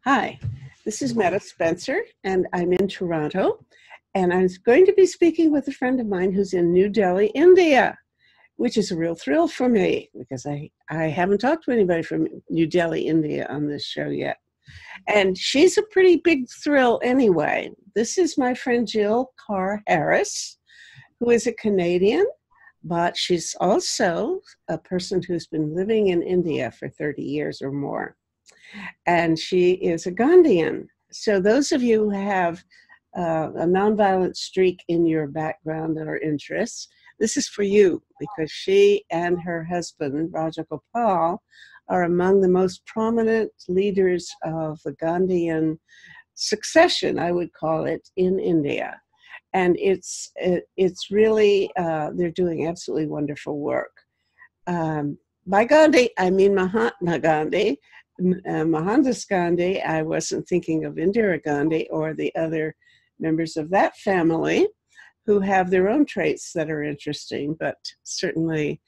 Hi, this is Meta Spencer, and I'm in Toronto. And I'm going to be speaking with a friend of mine who's in New Delhi, India, which is a real thrill for me because I haven't talked to anybody from New Delhi, India on this show yet. And she's a pretty big thrill anyway. This is my friend Jill Carr-Harris, who is a Canadian, but she's also a person who's been living in India for 30 years or more. And she is a Gandhian. So those of you who have a nonviolent streak in your background or interests, this is for you because she and her husband, Rajagopal, are among the most prominent leaders of the Gandhian succession, I would call it, in India. And it's really, they're doing absolutely wonderful work. By Gandhi, I mean Mahatma Gandhi. Mohandas Gandhi, I wasn't thinking of Indira Gandhi or the other members of that family who have their own traits that are interesting, but certainly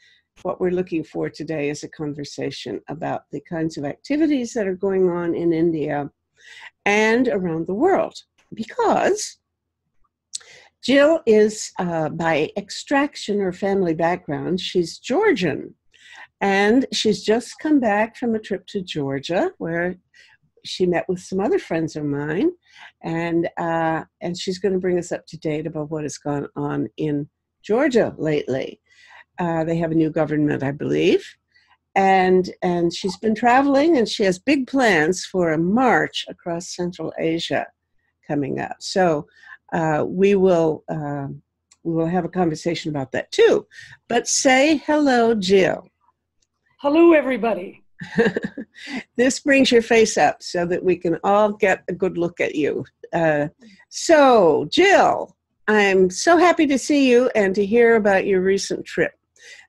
what we're looking for today is a conversation about the kinds of activities that are going on in India and around the world, because Jill is, by extraction or family background, she's Georgian. And she's just come back from a trip to Georgia where she met with some other friends of mine. And she's going to bring us up to date about what has gone on in Georgia lately. They have a new government, I believe. And she's been traveling, and she has big plans for a march across Central Asia coming up. So we will have a conversation about that too. But say hello, Jill. Hello, everybody. This brings your face up so that we can all get a good look at you. So, Jill, I'm so happy to see you and to hear about your recent trip.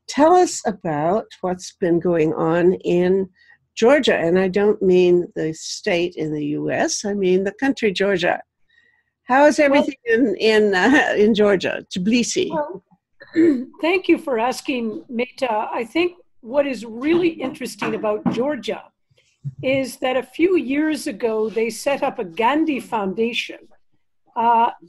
Tell us about what's been going on in Georgia. And I don't mean the state in the U.S., I mean the country, Georgia. How is everything in Georgia, Tbilisi? Well, thank you for asking, Meta. I think what is really interesting about Georgia is that a few years ago, they set up a Gandhi Foundation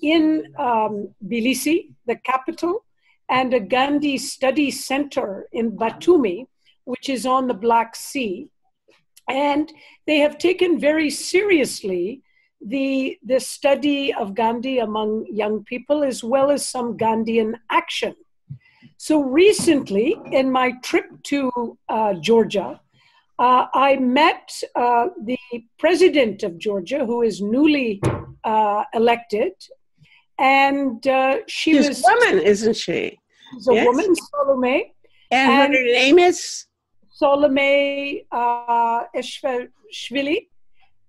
in Tbilisi, the capital, and a Gandhi Study Center in Batumi, which is on the Black Sea. And they have taken very seriously the study of Gandhi among young people, as well as some Gandhian action. So recently, in my trip to Georgia, I met the president of Georgia, who is newly elected, and she's a woman, isn't she? She's a woman, Salome. And what her name is? Salome Eshvili.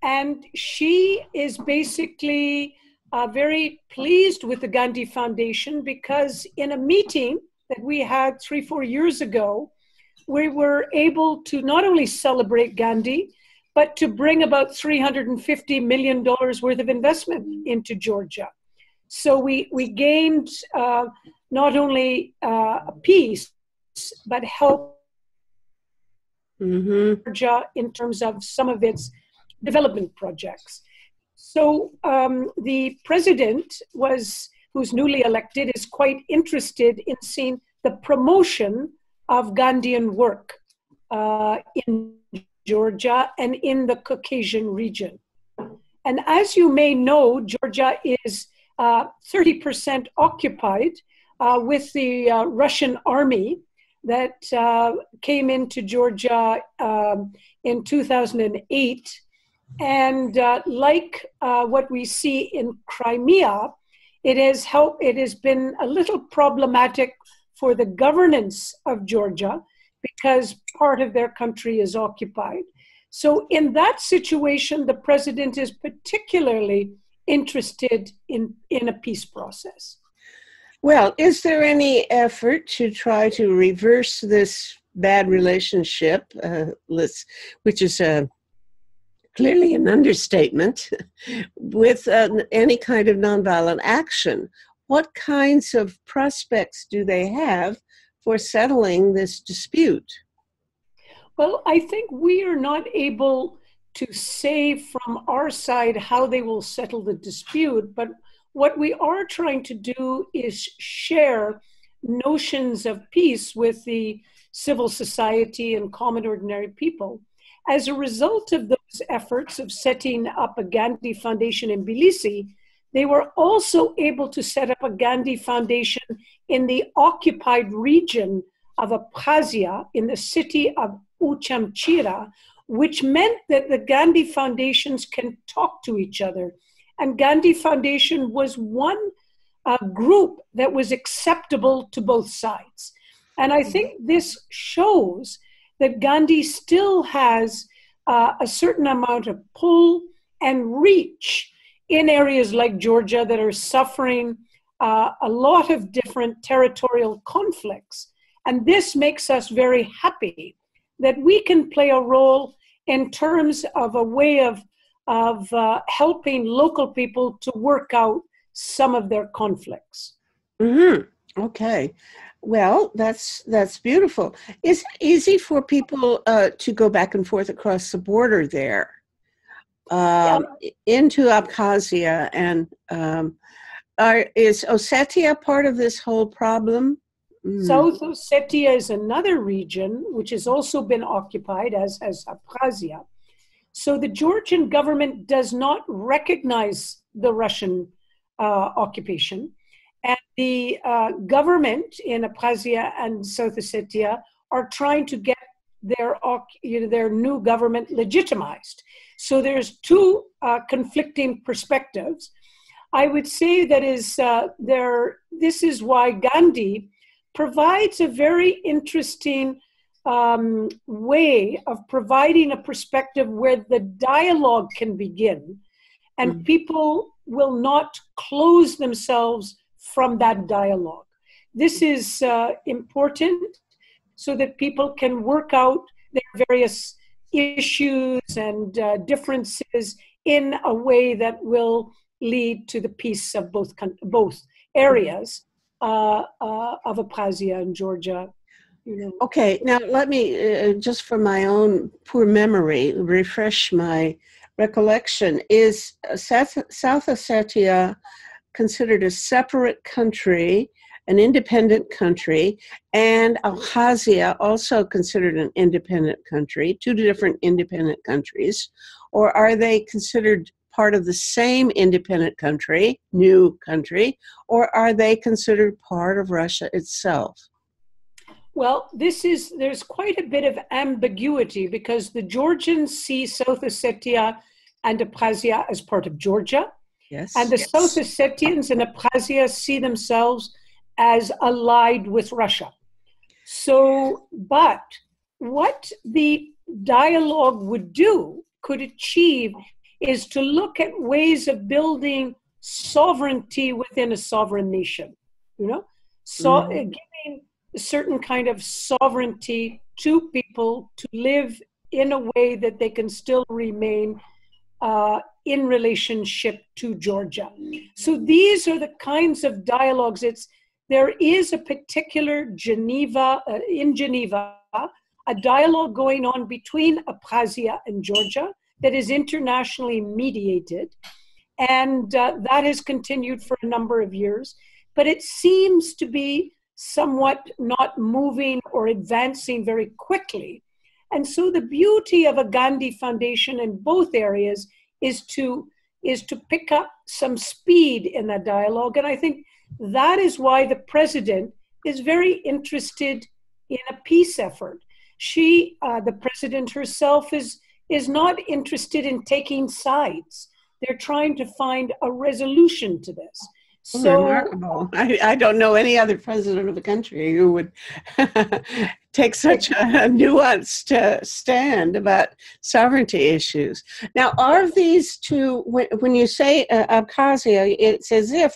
And she is basically very pleased with the Gandhi Foundation because in a meeting that we had 3-4 years ago, we were able to not only celebrate Gandhi, but to bring about $350 million worth of investment into Georgia. So we gained not only peace, but help Georgia in terms of some of its development projects. So the president who's newly elected, is quite interested in seeing the promotion of Gandhian work in Georgia and in the Caucasian region. And as you may know, Georgia is 30% occupied with the Russian army that came into Georgia in 2008. And like what we see in Crimea, it has been a little problematic for the governance of Georgia because part of their country is occupied. So in that situation, the president is particularly interested in a peace process. Well, is there any effort to try to reverse this bad relationship, which is clearly an understatement, with any kind of nonviolent action? What kinds of prospects do they have for settling this dispute? Well, I think we are not able to say from our side how they will settle the dispute, but what we are trying to do is share notions of peace with the civil society and common ordinary people. As a result of those efforts of setting up a Gandhi Foundation in Tbilisi, they were also able to set up a Gandhi Foundation in the occupied region of Abkhazia, in the city of Uchamchira, which meant that the Gandhi Foundations can talk to each other. And Gandhi Foundation was one group that was acceptable to both sides. And I think this shows that Gandhi still has a certain amount of pull and reach in areas like Georgia that are suffering a lot of different territorial conflicts. And this makes us very happy that we can play a role in terms of a way of helping local people to work out some of their conflicts. Mm-hmm. Okay. Well, that's beautiful. Is it easy for people to go back and forth across the border there into Abkhazia? And is Ossetia part of this whole problem? South Ossetia is another region which has also been occupied as Abkhazia. So the Georgian government does not recognize the Russian occupation. And the government in Abkhazia and South Ossetia are trying to get their new government legitimized. So there's two conflicting perspectives. I would say that this is why Gandhi provides a very interesting way of providing a perspective where the dialogue can begin and people will not close themselves from that dialogue. This is important so that people can work out their various issues and differences in a way that will lead to the peace of both areas of Abkhazia and Georgia. Okay, now let me, just for my own poor memory, refresh my recollection. Is South Ossetia considered a separate country, an independent country, and Abkhazia also considered an independent country, two different independent countries? Or are they considered part of the same independent country, new country, or are they considered part of Russia itself? Well, there's quite a bit of ambiguity because the Georgians see South Ossetia and Abkhazia as part of Georgia. Yes. And the South Ossetians and Abkhazia see themselves as allied with Russia. So, but what the dialogue could achieve, is to look at ways of building sovereignty within a sovereign nation, So giving a certain kind of sovereignty to people to live in a way that they can still remain in relationship to Georgia. So these are the kinds of dialogues. There is a particular in Geneva, a dialogue going on between Abkhazia and Georgia that is internationally mediated. And that has continued for a number of years. But it seems to be somewhat not moving or advancing very quickly. And so the beauty of a Gandhi Foundation in both areas is to pick up some speed in that dialogue. And I think that is why the president is very interested in a peace effort. The president herself is not interested in taking sides. They're trying to find a resolution to this. So remarkable. I don't know any other president of the country who would take such a nuanced stand about sovereignty issues. Now, are these two, when you say Abkhazia, it's as if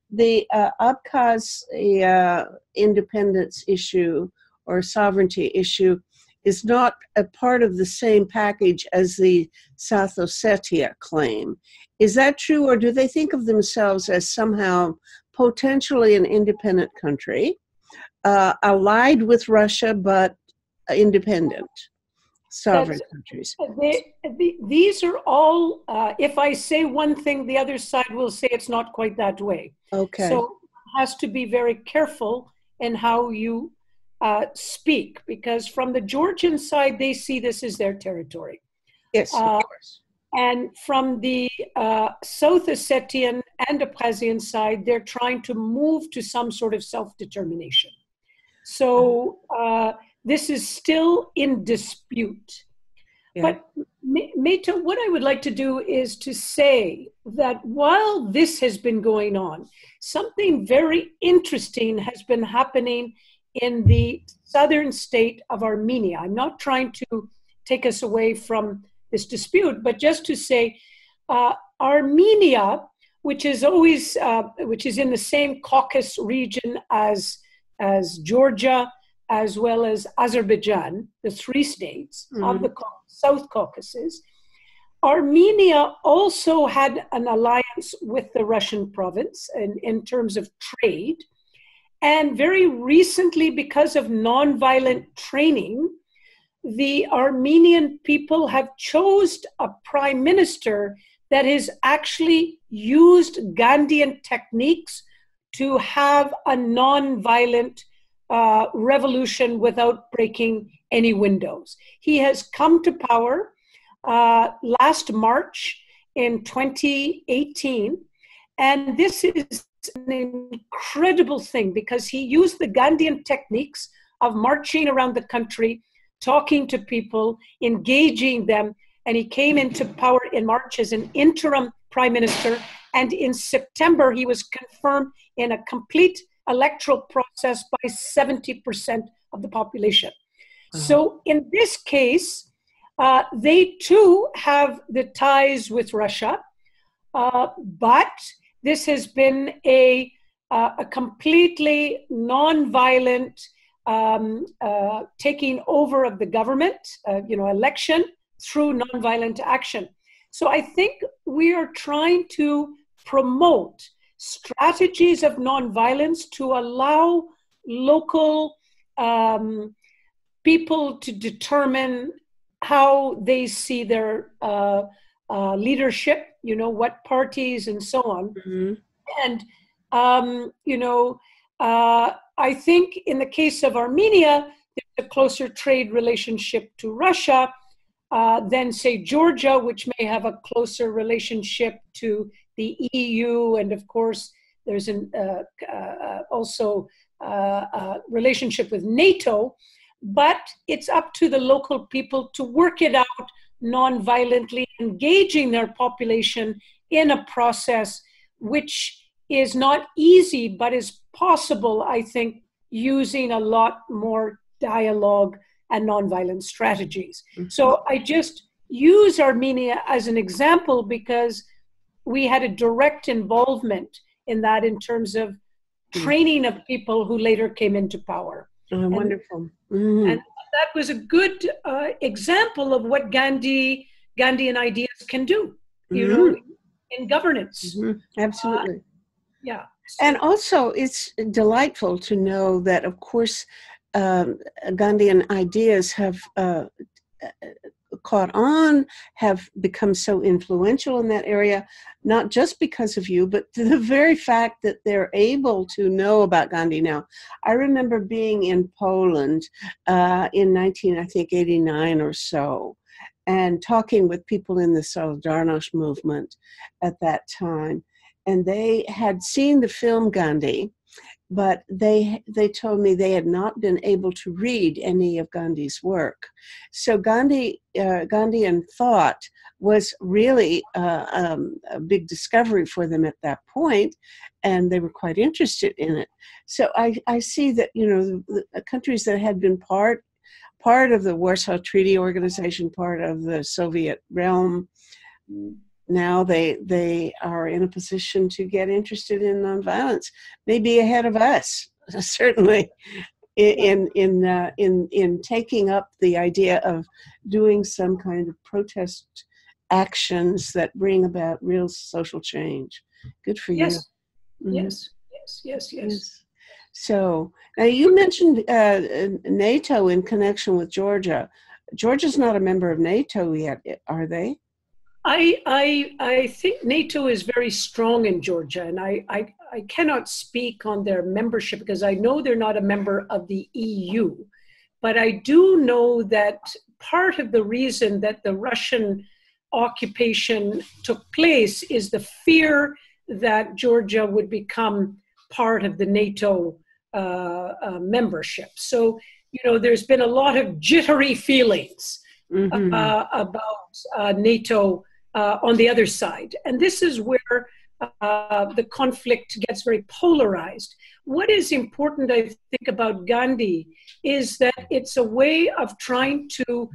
the Abkhaz independence issue or sovereignty issue is not a part of the same package as the South Ossetia claim. Is that true, or do they think of themselves as somehow potentially an independent country, allied with Russia, but independent? sovereign countries. These are all, if I say one thing, the other side will say it's not quite that way. Okay. So it has to be very careful in how you speak, because from the Georgian side, they see this as their territory. Yes, of course. And from the South Ossetian and Abkhazian side, they're trying to move to some sort of self-determination. So this is still in dispute. Yeah. But Meta, what I would like to do is to say that while this has been going on, something very interesting has been happening in the southern state of Armenia. I'm not trying to take us away from this dispute, but just to say Armenia, which is always, which is in the same Caucasus region as Georgia, as well as Azerbaijan, the three states of the South Caucasus. Armenia also had an alliance with the Russian province in terms of trade. And very recently, because of nonviolent training, the Armenian people have chosen a prime minister that has actually used Gandhian techniques to have a nonviolent revolution without breaking any windows. He has come to power last March in 2018, and this is an incredible thing because he used the Gandhian techniques of marching around the country, talking to people, engaging them, and he came into power in March as an interim prime minister, and in September he was confirmed in a complete electoral process by 70% of the population. So in this case, they too have the ties with Russia, but this has been a completely non-violent taking over of the government, election through non-violent action. So I think we are trying to promote strategies of non-violence to allow local people to determine how they see their leadership, what parties and so on. And, I think in the case of Armenia, there's a closer trade relationship to Russia than, say, Georgia, which may have a closer relationship to the EU. And of course, there's also a relationship with NATO. But it's up to the local people to work it out non-violently, engaging their population in a process which is not easy, but is possible, I think, using a lot more dialogue and non-violent strategies. So I just use Armenia as an example because we had a direct involvement in that in terms of training of people who later came into power. Wonderful. And that was a good example of what Gandhian ideas can do, in governance. Absolutely. Yeah. And also, it's delightful to know that, of course, Gandhian ideas have caught on, have become so influential in that area, not just because of you, but to the very fact that they're able to know about Gandhi now. I remember being in Poland in 1989 or so, and talking with people in the Solidarność movement at that time. And they had seen the film Gandhi, but they told me they had not been able to read any of Gandhi's work. So Gandhian thought was really a big discovery for them at that point, and they were quite interested in it. So I see that, the countries that had been part of the Warsaw Treaty Organization, part of the Soviet realm, now they are in a position to get interested in nonviolence, maybe ahead of us, certainly, in taking up the idea of doing some kind of protest actions that bring about real social change. Good for you. Yes. Yes. So now you mentioned NATO in connection with Georgia. Georgia's not a member of NATO yet, are they? I think NATO is very strong in Georgia, and I cannot speak on their membership because I know they're not a member of the EU. But I do know that part of the reason that the Russian occupation took place is the fear that Georgia would become part of the NATO membership. So, there's been a lot of jittery feelings about NATO on the other side. And this is where the conflict gets very polarized. What is important, I think, about Gandhi is that it's a way of trying to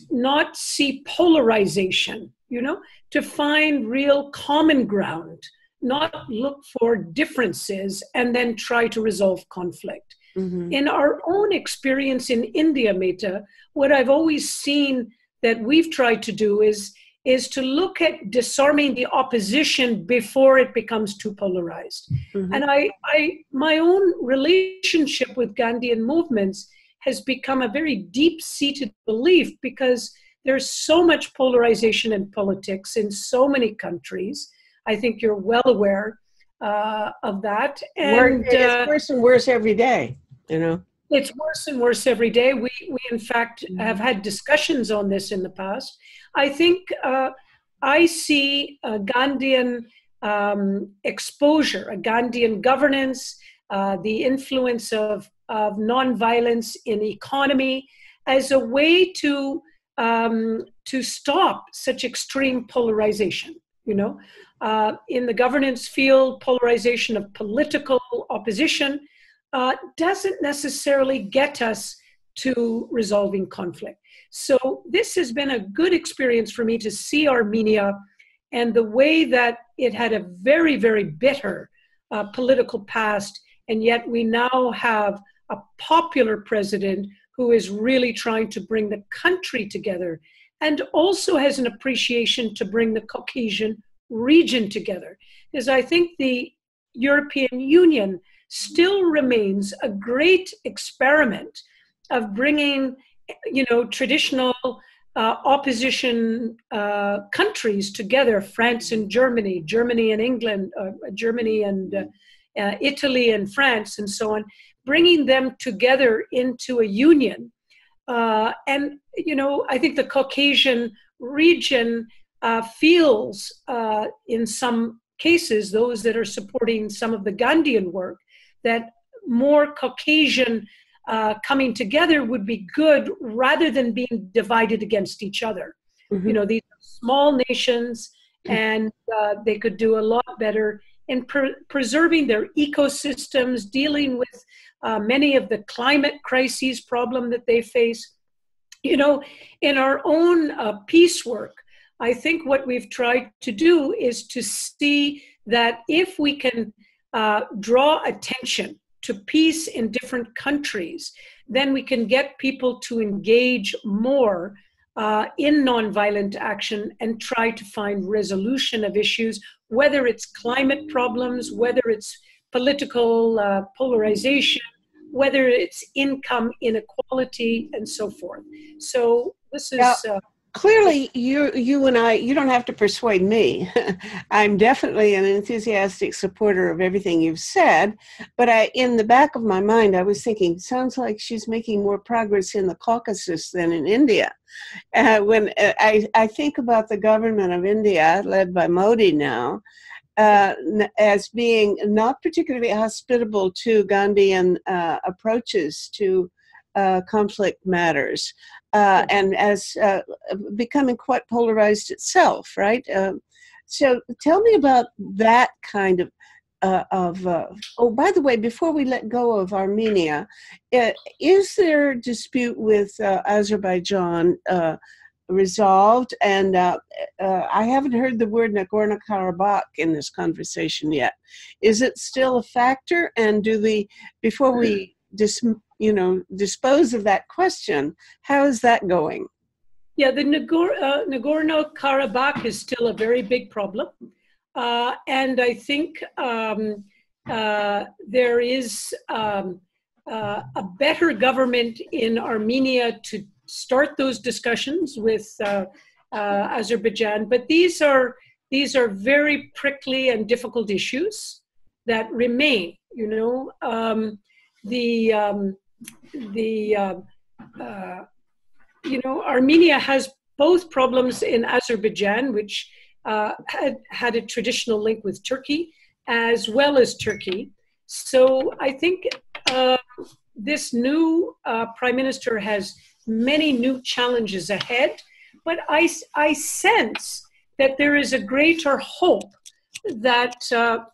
not see polarization, to find real common ground, not look for differences and then try to resolve conflict. Mm-hmm. In our own experience in India, Meta, what I've always seen that we've tried to do is to look at disarming the opposition before it becomes too polarized. Mm-hmm. And my own relationship with Gandhian movements has become a very deep-seated belief because there's so much polarization in politics in so many countries. I think you're well aware of that. And it's worse and worse every day, It's worse and worse every day. We in fact, have had discussions on this in the past. I think I see a Gandhian exposure, a Gandhian governance, the influence of nonviolence in economy as a way to stop such extreme polarization. In the governance field, polarization of political opposition doesn't necessarily get us to resolving conflict. So this has been a good experience for me to see Armenia and the way that it had a very, very bitter political past, and yet we now have a popular president who is really trying to bring the country together and also has an appreciation to bring the Caucasian region together. Because I think the European Union still remains a great experiment of bringing, traditional opposition countries together, France and Germany, Germany and England, Germany and Italy and France and so on, bringing them together into a union. And, I think the Caucasian region feels, in some cases, those that are supporting some of the Gandhian work, that more Caucasian coming together would be good rather than being divided against each other. Mm-hmm. These are small nations, and they could do a lot better in preserving their ecosystems, dealing with many of the climate crises problem that they face. In our own peace work, I think what we've tried to do is to see that if we can draw attention to peace in different countries, then we can get people to engage more in nonviolent action and try to find resolution of issues, whether it's climate problems, whether it's political polarization, whether it's income inequality, and so forth. So this is... Clearly, you and I, you don't have to persuade me. I'm definitely an enthusiastic supporter of everything you've said, but in the back of my mind, I was thinking, sounds like she's making more progress in the Caucasus than in India. When I think about the government of India, led by Modi now, as being not particularly hospitable to Gandhian approaches to conflict matters. And as becoming quite polarized itself, right? So tell me about that kind of, oh, by the way, before we let go of Armenia, is there a dispute with Azerbaijan resolved? And I haven't heard the word Nagorno-Karabakh in this conversation yet. Is it still a factor? And before we dispose of that question, how is that going? Yeah, the Nagorno-Karabakh is still a very big problem. And I think there is a better government in Armenia start those discussions with Azerbaijan. But these are very prickly and difficult issues that remain. Armenia has both problems in Azerbaijan, which had a traditional link with Turkey, as well as Turkey. So I think this new prime minister has many new challenges ahead, but I sense that there is a greater hope that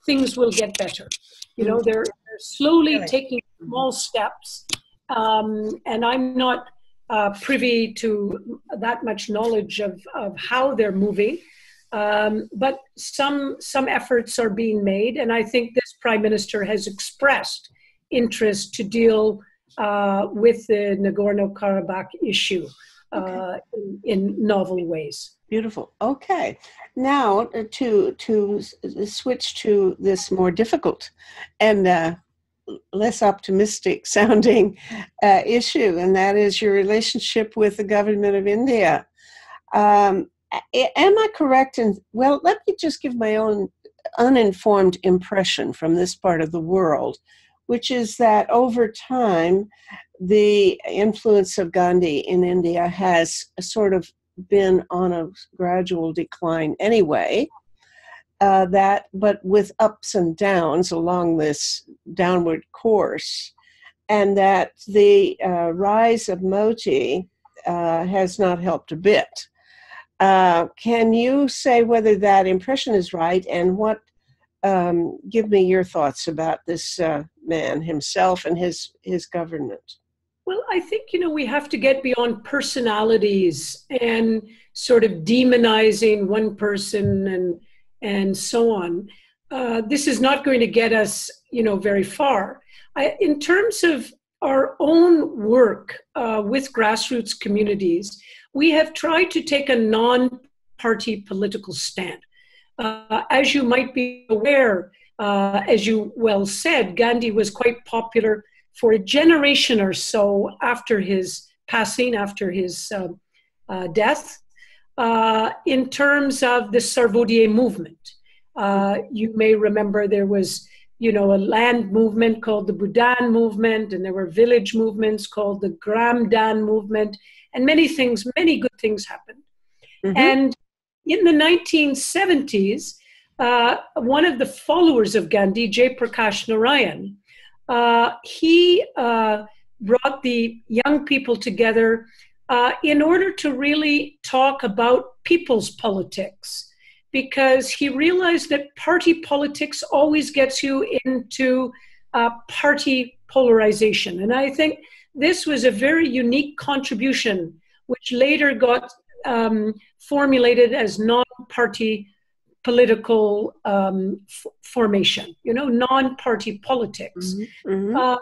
things will get better. They're slowly taking small steps, and I'm not privy to that much knowledge of how they're moving. But some efforts are being made, and I think this prime minister has expressed interest to deal with the Nagorno-Karabakh issue in novel ways. Beautiful. Okay. Now to switch to this more difficult and less optimistic sounding issue, and that is your relationship with the government of India. Am I correct in, well, let me just give my own uninformed impression from this part of the world, which is that over time, the influence of Gandhi in India has sort of been on a gradual decline anyway, but with ups and downs along this downward course, and that the rise of Modi has not helped a bit. Can you say whether that impression is right, and what, give me your thoughts about this man himself and his government? Well, I think, we have to get beyond personalities and sort of demonizing one person and so on. This is not going to get us, very far. In terms of our own work with grassroots communities, we have tried to take a non-party political stand. As you might be aware, as you well said, Gandhi was quite popular for a generation or so after his passing, after his death, in terms of the Sarvodie movement. You may remember there was, a land movement called the Budan movement, and there were village movements called the Gram Dan movement, and many good things happened. Mm-hmm. And in the 1970s, one of the followers of Gandhi, Jay Prakash Narayan, he brought the young people together in order to really talk about people's politics, because he realized that party politics always gets you into party polarization. And I think this was a very unique contribution, which later got formulated as non-party political formation, non-party politics. Mm-hmm.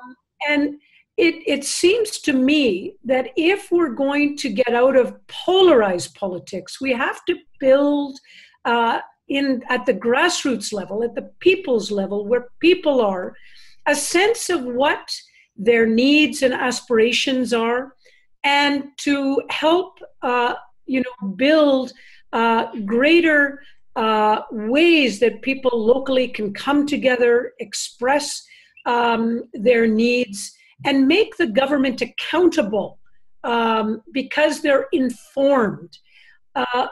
And it seems to me that if we're going to get out of polarized politics, we have to build at the grassroots level, at the people's level, where people are, a sense of what their needs and aspirations are, and to help, build greater ways that people locally can come together, express their needs, and make the government accountable because they're informed.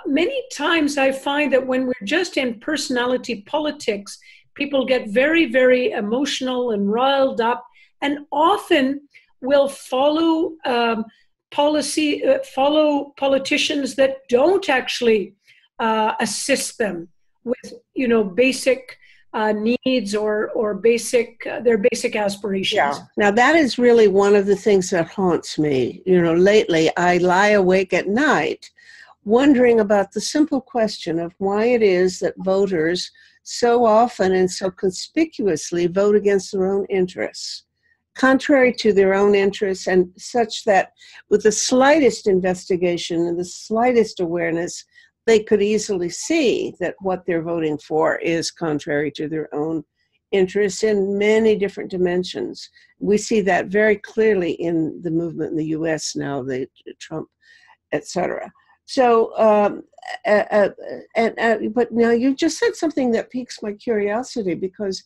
Many times I find that when we're just in personality politics, people get very, very emotional and riled up, and often will follow politicians that don't actually assist them with, basic needs or their basic aspirations. Yeah. Now that is really one of the things that haunts me. Lately I lie awake at night wondering about the simple question of why it is that voters so often and so conspicuously vote against their own interests, contrary to their own interests, and such that with the slightest investigation and the slightest awareness, they could easily see that what they're voting for is contrary to their own interests in many different dimensions. We see that very clearly in the movement in the U.S. now, the Trump, et cetera. So, but now you just said something that piques my curiosity, because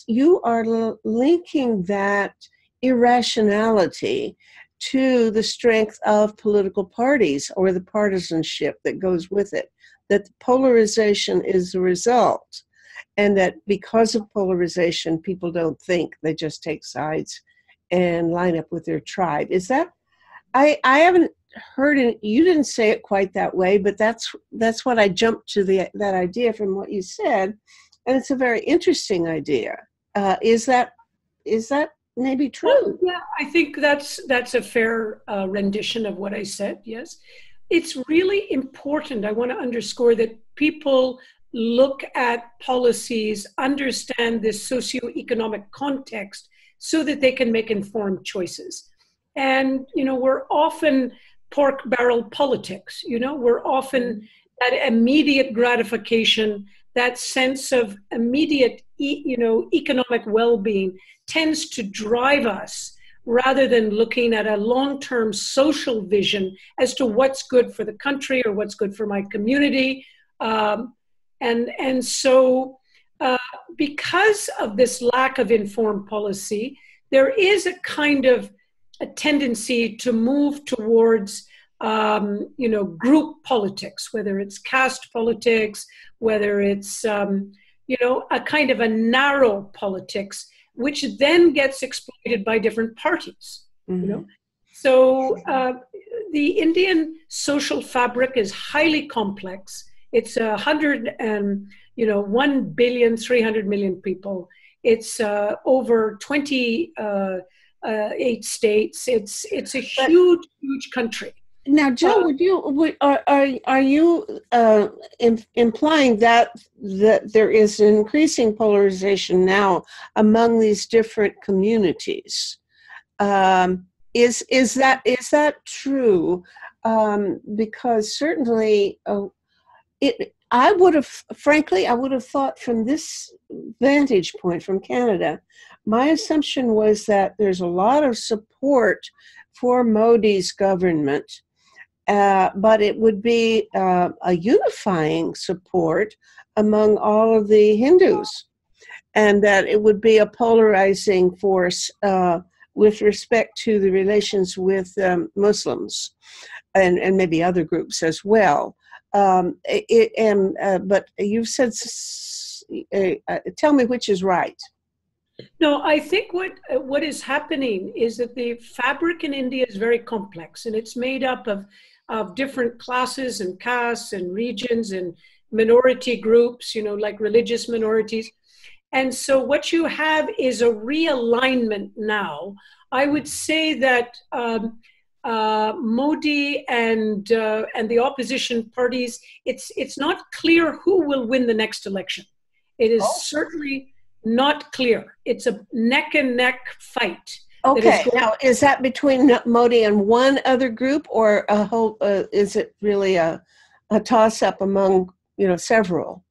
you are linking that irrationality to the strength of political parties or the partisanship that goes with it, that the polarization is the result, and that because of polarization, people don't think, they just take sides and line up with their tribe. Is that, I haven't heard it, you didn't say it quite that way, but that's what I jumped to that idea from what you said, and it's a very interesting idea. Is that maybe true? Well, yeah, I think that's a fair rendition of what I said. Yes, it's really important. I want to underscore that people look at policies, understand this socioeconomic context, so that they can make informed choices. And we're often pork barrel politics. We're often that immediate gratification, that sense of immediate, economic well-being tends to drive us, rather than looking at a long-term social vision as to what's good for the country or what's good for my community. And so because of this lack of informed policy, there is a kind of a tendency to move towards group politics, whether it's caste politics, whether it's a kind of a narrow politics, which then gets exploited by different parties. So the Indian social fabric is highly complex. It's 1,300,000,000 people. It's over 28 states. It's a huge country. Now, Jill, are you implying that there is an increasing polarization now among these different communities? Is that true? Because certainly, I would have thought from this vantage point from Canada, my assumption was that there's a lot of support for Modi's government, but it would be a unifying support among all of the Hindus, and that it would be a polarizing force with respect to the relations with Muslims and maybe other groups as well. But you've said, tell me which is right. No, I think what is happening is that the fabric in India is very complex, and it's made up of different classes and castes and regions and minority groups, like religious minorities. And so what you have is a realignment now. I would say that Modi and the opposition parties, it's not clear who will win the next election. It is certainly not clear. It's a neck and neck fight. Okay, now is that between Modi and one other group, or a whole? Is it really a toss-up among several?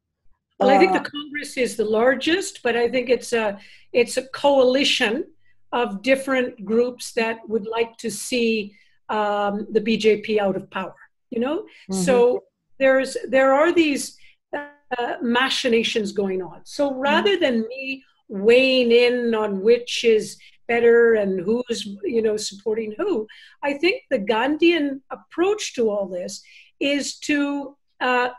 Well, I think the Congress is the largest, but I think it's a coalition of different groups that would like to see the BJP out of power. So there are these machinations going on. So rather than me weighing in on which is better and who's supporting who, I think the Gandhian approach to all this is to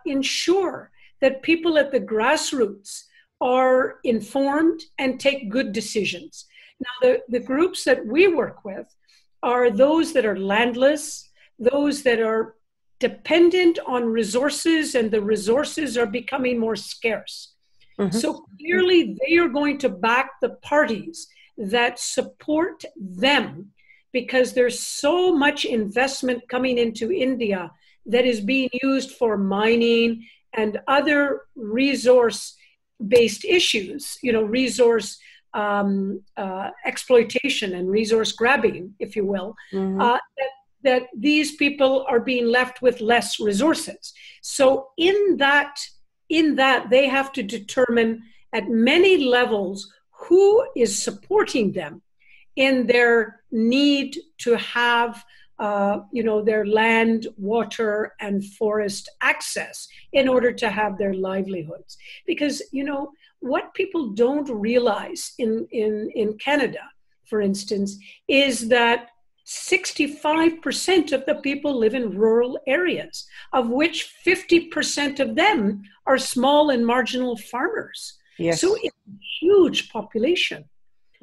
ensure that people at the grassroots are informed and take good decisions. Now, the groups that we work with are those that are landless, those that are dependent on resources, and the resources are becoming more scarce. So clearly they are going to back the parties that support them, because there's so much investment coming into India that is being used for mining and other resource-based issues, resource exploitation and resource grabbing, if you will, that these people are being left with less resources. So in that they have to determine at many levels who is supporting them in their need to have their land, water, and forest access in order to have their livelihoods. Because, what people don't realize in Canada, for instance, is that 65% of the people live in rural areas, of which 50% of them are small and marginal farmers. Yes. So it's a huge population.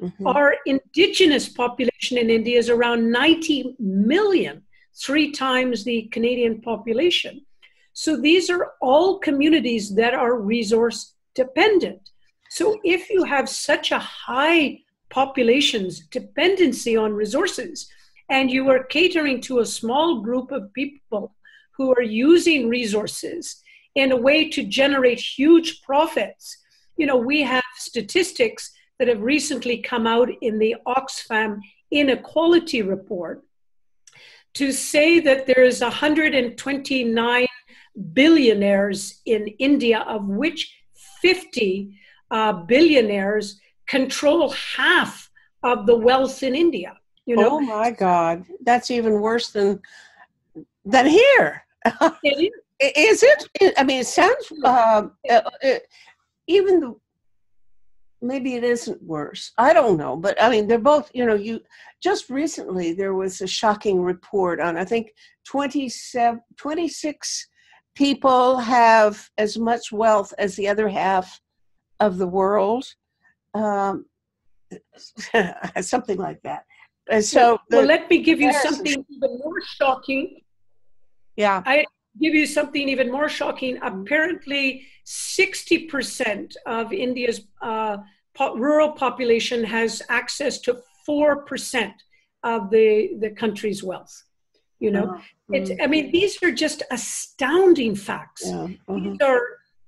Mm-hmm. Our indigenous population in India is around 90 million, 3 times the Canadian population. So these are all communities that are resource dependent. So if you have such a high population's dependency on resources, and you are catering to a small group of people who are using resources in a way to generate huge profits, we have statistics that have recently come out in the Oxfam Inequality Report to say that there is 129 billionaires in India, of which 50 billionaires control half of the wealth in India. Oh my God, that's even worse than here. It Is it? I mean, it sounds even the. Maybe it isn't worse. I don't know. But I mean, they're both, you just recently there was a shocking report on, I think 26 people have as much wealth as the other half of the world. Something like that. And so let me give you something even more shocking. Yeah. I give you something even more shocking. Apparently, 60% of India's rural population has access to 4% of the country's wealth. I mean, these are just astounding facts. Yeah.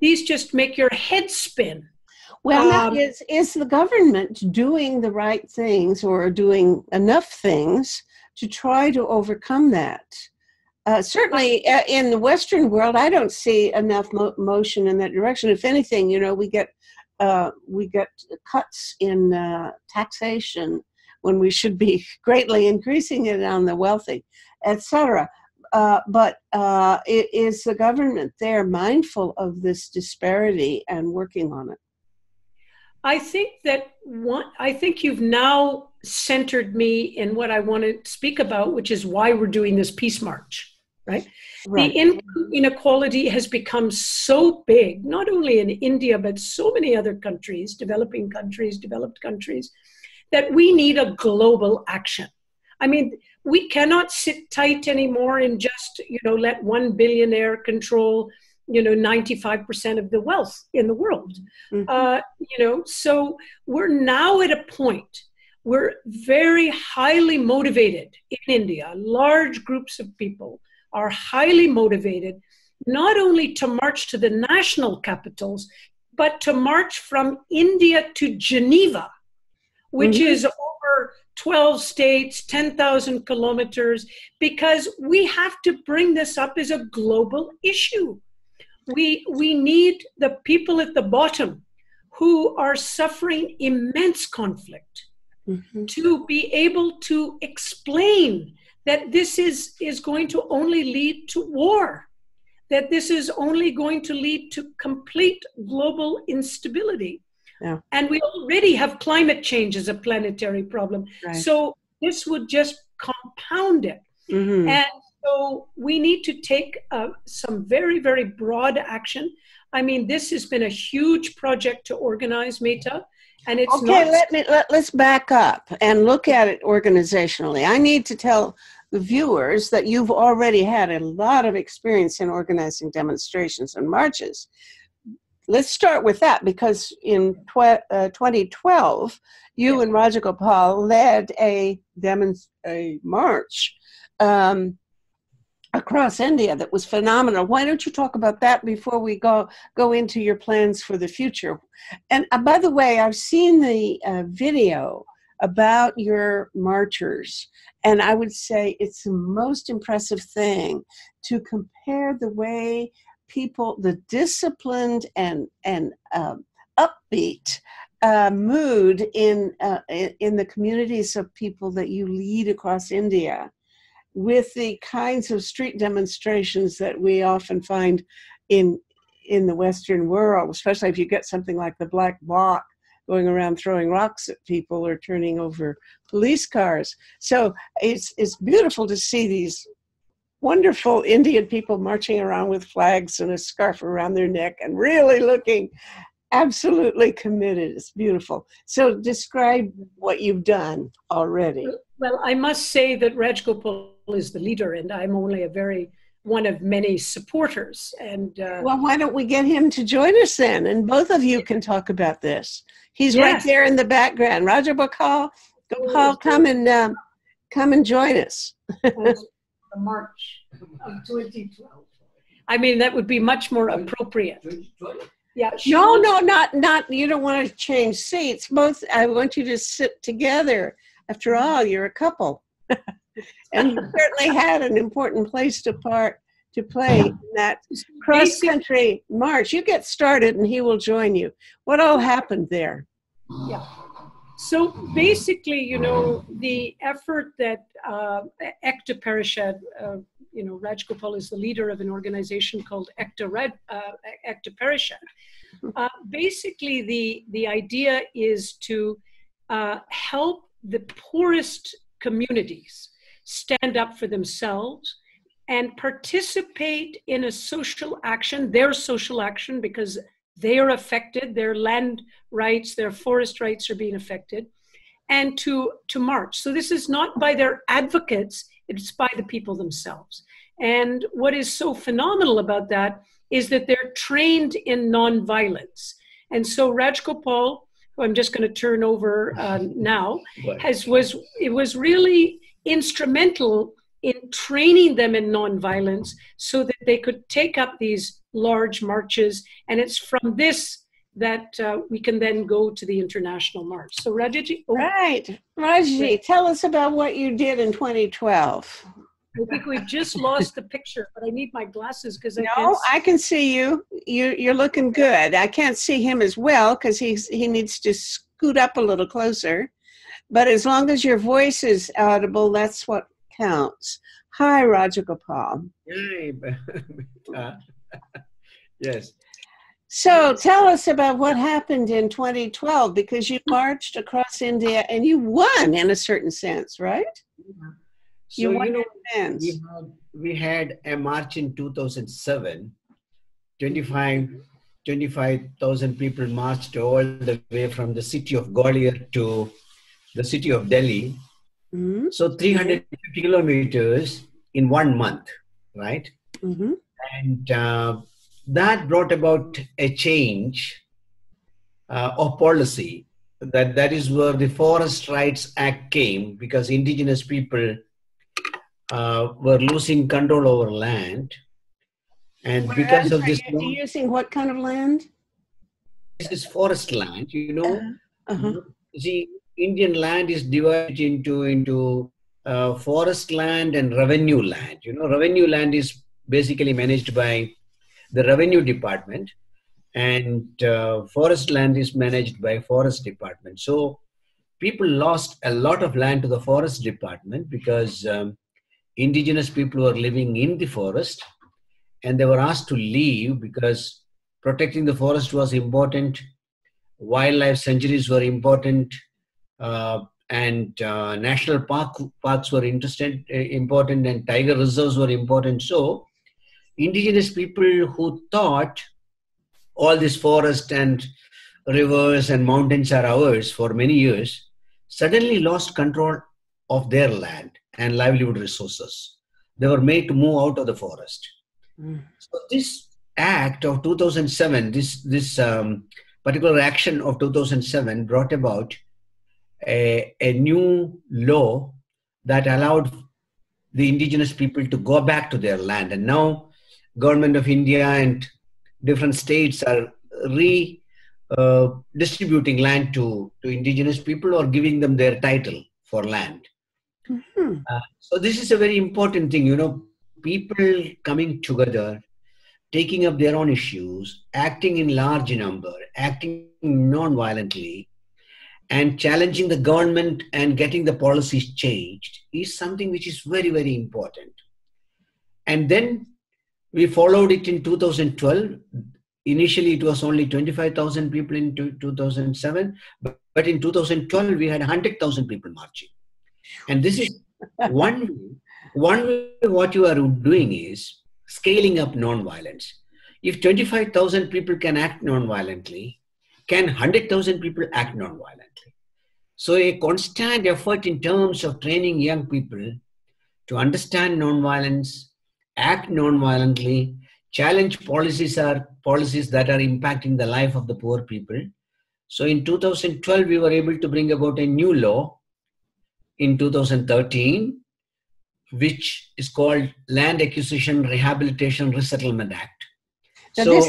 These just make your head spin. Well, now is the government doing the right things or doing enough things to try to overcome that? Certainly in the Western world, I don't see enough motion in that direction. If anything, we get cuts in taxation when we should be greatly increasing it on the wealthy, etc. But is the government there mindful of this disparity and working on it? I think you've now centered me in what I want to speak about, which is why we're doing this peace march, right? The income inequality has become so big, not only in India, but so many other countries, developed countries, that we need a global action. I mean, we cannot sit tight anymore and just, let one billionaire control 95% of the wealth in the world. Mm-hmm. So we're now at a point where very highly motivated in India, large groups of people are highly motivated, not only to march to the national capitals, but to march from India to Geneva, which mm-hmm. is over 12 states, 10,000 kilometers, because we have to bring this up as a global issue. We need the people at the bottom who are suffering immense conflict mm-hmm. to be able to explain that this is going to only lead to war, that this is only going to lead to complete global instability. Yeah. And we already have climate change as a planetary problem. Right. So this would just compound it. Mm-hmm. And so we need to take some very, very broad action. I mean, this has been a huge project to organize, Meta. And it's let's back up and look at it organizationally. I need to tell the viewers that you've already had a lot of experience in organizing demonstrations and marches. Let's start with that, because in 2012, you and Rajagopal led a march across India that was phenomenal. Why don't you talk about that before we go into your plans for the future? And by the way, I've seen the video about your marchers, and I would say it's the most impressive thing to compare the way people, the disciplined and upbeat mood in the communities of people that you lead across India, with the kinds of street demonstrations that we often find in the Western world, especially if you get something like the Black Bloc going around throwing rocks at people or turning over police cars. So it's beautiful to see these wonderful Indian people marching around with flags and a scarf around their neck and really looking absolutely committed. It's beautiful. So describe what you've done already. Well, I must say that Rajagopal is the leader, and I'm only one of many supporters. And well, why don't we get him to join us then, and both of you can talk about this. He's right there in the background. Rajagopal, come and join us. The March of 2012. I mean, that would be much more appropriate. Yeah. No, not. You don't want to change seats. Both. I want you to sit together. After all, you're a couple, and you certainly had an important place to play in that cross-country march. You get started, and he will join you. What all happened there? Yeah. So basically, you know, the effort that Ekta Parishad, you know, Rajagopal is the leader of an organization called Ekta Parishad. Basically, the idea is to help the poorest communities stand up for themselves and participate in a social action, their social action, because they are affected, their land rights, their forest rights are being affected, and to march. So this is not by their advocates, it's by the people themselves. And what is so phenomenal about that is that they're trained in nonviolence. And so Rajagopal, who I'm just going to turn over now, was really instrumental in training them in nonviolence so that they could take up these large marches. And it's from this that we can then go to the international march. So Rajaji. Right. Rajaji, tell us about what you did in 2012. I think we've just lost the picture, but I need my glasses because I can see you. You're looking good. I can't see him as well because he needs to scoot up a little closer. But as long as your voice is audible, that's what counts. Hi, Rajagopal. Hey, yes. So tell us about what happened in 2012, because you marched across India and you won in a certain sense, right? Yeah. So, you won we had a march in 2007. 25,000 people marched all the way from the city of Gwalior to the city of Delhi. Mm-hmm. So 350 kilometers in 1 month, right? Mm-hmm. And that brought about a change of policy. That is where the Forest Rights Act came, because indigenous people were losing control over land. And because of this... Using what kind of land? This is forest land, you know. See, Indian land is divided into forest land and revenue land. You know, revenue land is basically managed by the revenue department, and forest land is managed by forest department. So people lost a lot of land to the forest department because indigenous people were living in the forest, and they were asked to leave because protecting the forest was important, wildlife sanctuaries were important, and national parks were important, and tiger reserves were important. So indigenous people who thought all this forest and rivers and mountains are ours for many years suddenly lost control of their land and livelihood resources. They were made to move out of the forest. So this act of 2007, this particular action of 2007 brought about a new law that allowed the indigenous people to go back to their land. And now Government of India and different states are distributing land to indigenous people or giving them their title for land. Mm-hmm. So this is a very important thing, you know, people coming together, taking up their own issues, acting in large number, acting non-violently and challenging the government and getting the policies changed is something which is very, very important. And then we followed it in 2012. Initially, it was only 25,000 people in 2007, but in 2012, we had 100,000 people marching. And this is one way what you are doing is scaling up non-violence. If 25,000 people can act non-violently, can 100,000 people act non-violently? So a constant effort in terms of training young people to understand non-violence, act non-violently, challenge policies that are impacting the life of the poor people. So in 2012, we were able to bring about a new law in 2013, which is called Land Acquisition Rehabilitation Resettlement Act. Now, So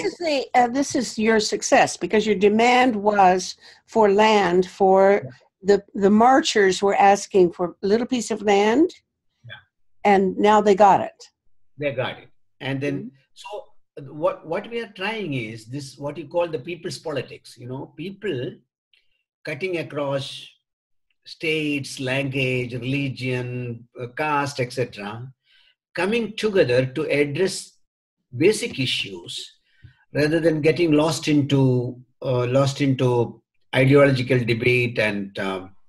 this is your success, because your demand was for land. For the marchers were asking for a little piece of land, and now they got it. they got it. And then, so what we are trying is this, what you call the people's politics, people cutting across states, language, religion, caste, etc., coming together to address basic issues rather than getting lost into ideological debate and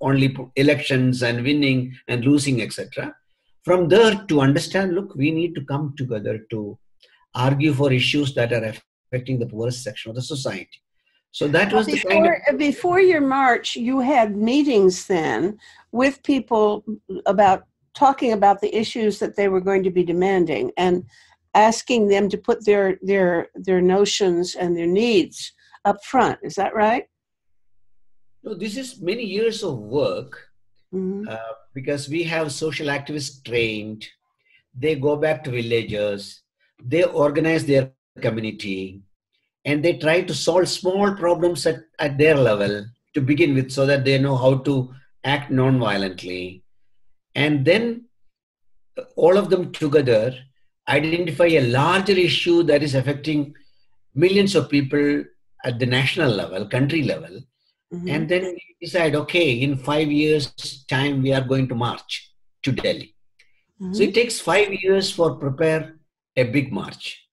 only elections and winning and losing, etc. From there to understand, look, we need to come together to argue for issues that are affecting the poorest section of the society. So that was before your march, you had meetings then with people talking about the issues that they were going to be demanding and asking them to put their notions and their needs up front. Is that right? No, this is many years of work, because we have social activists trained. They go back to villages, they organize their community, and they try to solve small problems at their level to begin with, so that they know how to act non-violently. And then all of them together identify a larger issue that is affecting millions of people at the national level, country level. And then we decide, okay, in 5 years' time, we are going to march to Delhi. So it takes 5 years for prepare a big march.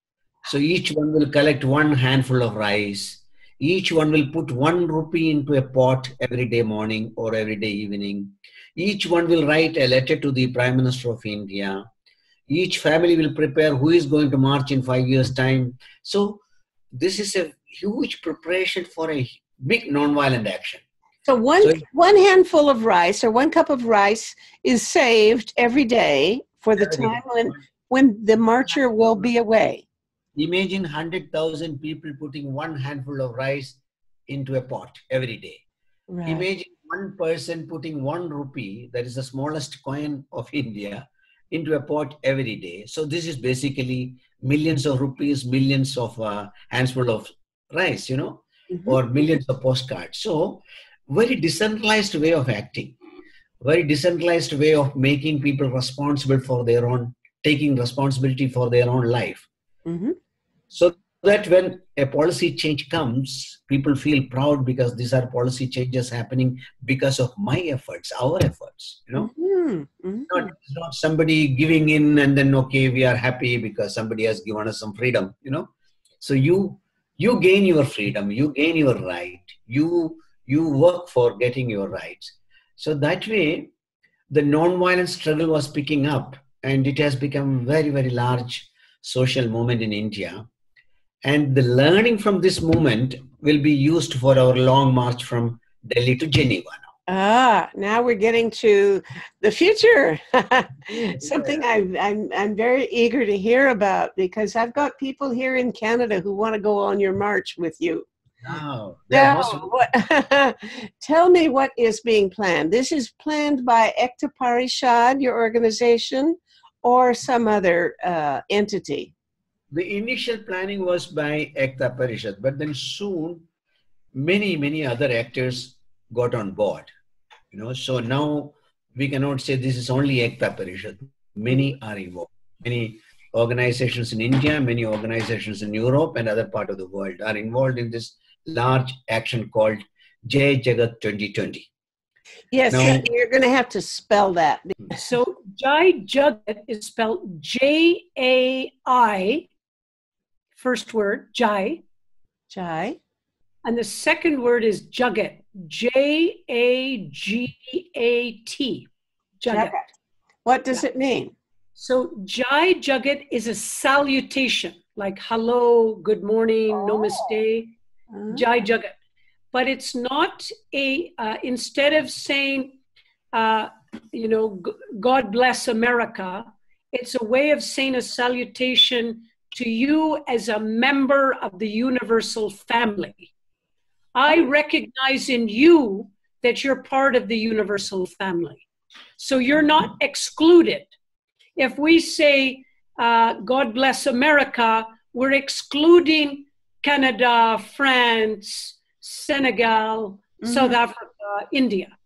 So each one will collect one handful of rice. Each one will put 1 rupee into a pot every day morning or every day evening. Each one will write a letter to the Prime Minister of India. Each family will prepare who is going to march in 5 years' time. So this is a huge preparation for a big non-violent action. So one handful of rice or 1 cup of rice is saved every day for the time when the marcher will be away. Imagine 100,000 people putting 1 handful of rice into a pot every day. Right. Imagine one person putting 1 rupee, that is the smallest coin of India, into a pot every day. So this is basically millions of rupees, millions of handful of rice, or millions of postcards. So very decentralized way of acting, very decentralized way of making people responsible for their own, taking responsibility for their own life. So that when a policy change comes, people feel proud because these are policy changes happening because of my efforts, our efforts, Not somebody giving in and then, okay, we are happy because somebody has given us some freedom, So you gain your freedom, you gain your right, you work for getting your rights. So that way, the non-violent struggle was picking up, and it has become very, very large social movement in India. And the learning from this movement will be used for our long march from Delhi to Geneva now. Now we're getting to the future. Something I'm very eager to hear about, because I've got people here in Canada who want to go on your march with you. Tell me what is being planned. This is planned by Ekta Parishad, your organization, or some other entity? The initial planning was by Ekta Parishad, but then soon many other actors got on board. So now we cannot say this is only Ekta Parishad. Many are involved. Many organizations in India, many organizations in Europe and other part of the world are involved in this large action called Jai Jagat 2020. Yes, Now, you're going to have to spell that. So Jai Jagat is spelled Jai, first word, Jai. Jai. And the second word is Jagat, Jagat. Jagat. What does it mean? So Jai Jagat is a salutation, like hello, good morning, namaste, Jai Jagat. But it's not instead of saying, God bless America, it's a way of saying a salutation to you as a member of the universal family. I recognize in you that you're part of the universal family. So you're not excluded. If we say, God bless America, we're excluding Canada, France, Senegal, South Africa, India.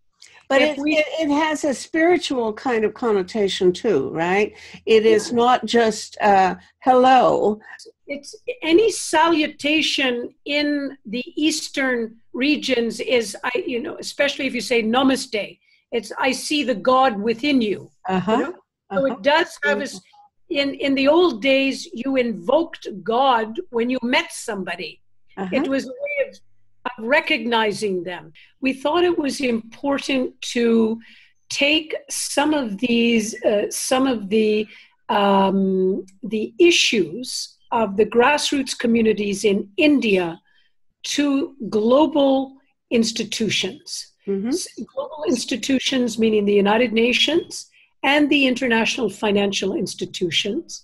But it has a spiritual kind of connotation too, right? It is not just hello. It's any salutation in the Eastern regions is, especially if you say namaste, it's I see the God within you. So it does have in the old days, you invoked God when you met somebody. It was a way of recognizing them. We thought it was important to take some of these, some of the issues of the grassroots communities in India to global institutions. Global institutions meaning the United Nations and the international financial institutions.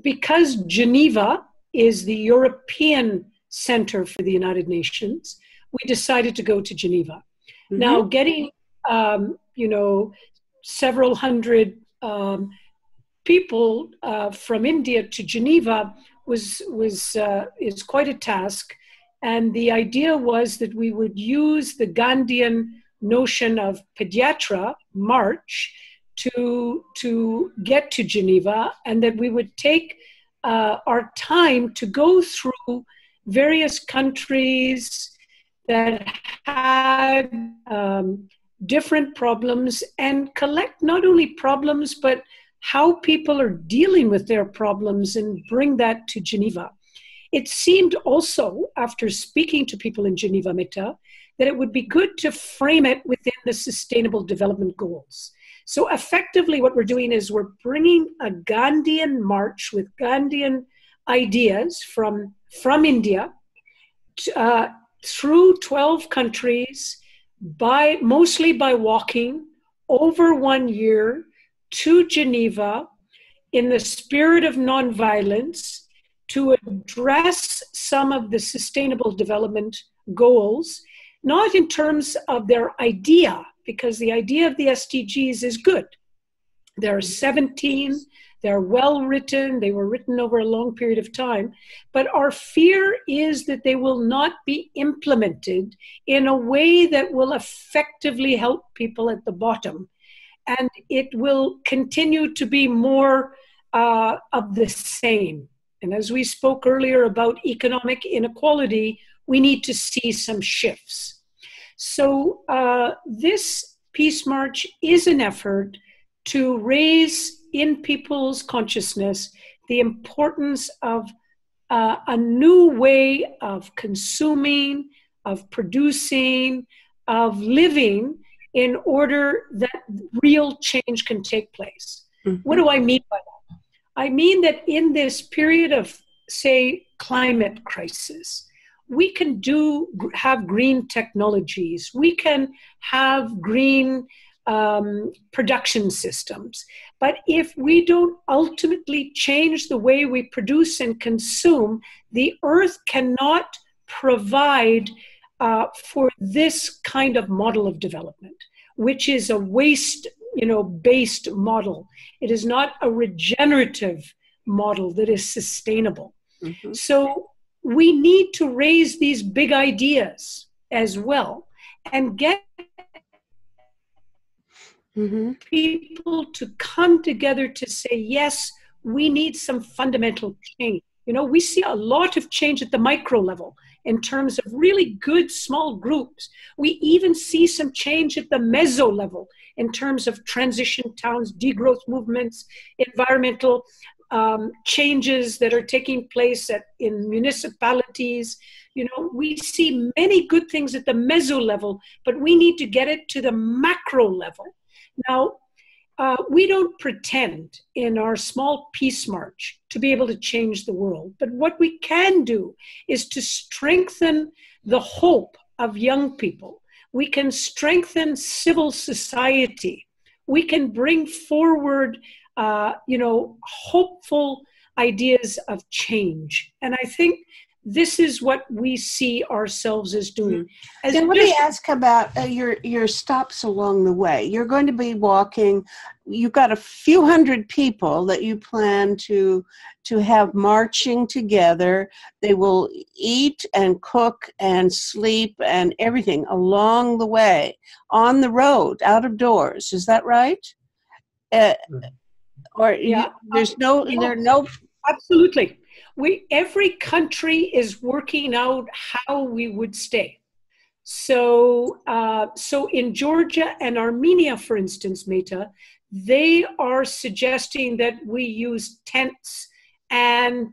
Because Geneva is the European Center for the United Nations, we decided to go to Geneva. Now, getting, several hundred people from India to Geneva is quite a task. And the idea was that we would use the Gandhian notion of pediatra, march, to get to Geneva, and that we would take our time to go through various countries that had different problems and collect not only problems, but how people are dealing with their problems and bring that to Geneva. It seemed also, after speaking to people in Geneva, Meta, that it would be good to frame it within the Sustainable Development Goals. So effectively what we're doing is we're bringing a Gandhian march with Gandhian ideas from India through 12 countries, mostly by walking over 1 year to Geneva in the spirit of nonviolence to address some of the Sustainable Development Goals, not in terms of their idea, because the idea of the SDGs is good. There are 17, they're well written, they were written over a long period of time, but our fear is that they will not be implemented in a way that will effectively help people at the bottom. And it will continue to be more of the same. And as we spoke earlier about economic inequality, we need to see some shifts. So this Peace March is an effort to raise in people's consciousness the importance of a new way of consuming, of producing, of living in order that real change can take place. What do I mean by that? I mean that in this period of, say, climate crisis, we can have green technologies. We can have green production systems. But if we don't ultimately change the way we produce and consume, the earth cannot provide for this kind of model of development, which is a waste-based model. It is not a regenerative model that is sustainable. So we need to raise these big ideas as well and get people to come together to say, yes, we need some fundamental change. We see a lot of change at the micro level. in terms of really good small groups. We even see some change at the meso level in terms of transition towns, degrowth movements, environmental changes that are taking place in municipalities. You know, we see many good things at the meso level, but we need to get it to the macro level. Now, we don't pretend in our small peace march to be able to change the world, but what we can do is to strengthen the hope of young people. We can strengthen civil society. We can bring forward, hopeful ideas of change. And I think this is what we see ourselves as doing. Let me ask about your stops along the way. You're going to be walking. You've got a few hundred people that you plan to have marching together. They will eat and cook and sleep and everything along the way, on the road, out of doors. Is that right? There's no. Absolutely. Every country is working out how we would stay. So in Georgia and Armenia, for instance, Meta, they are suggesting that we use tents and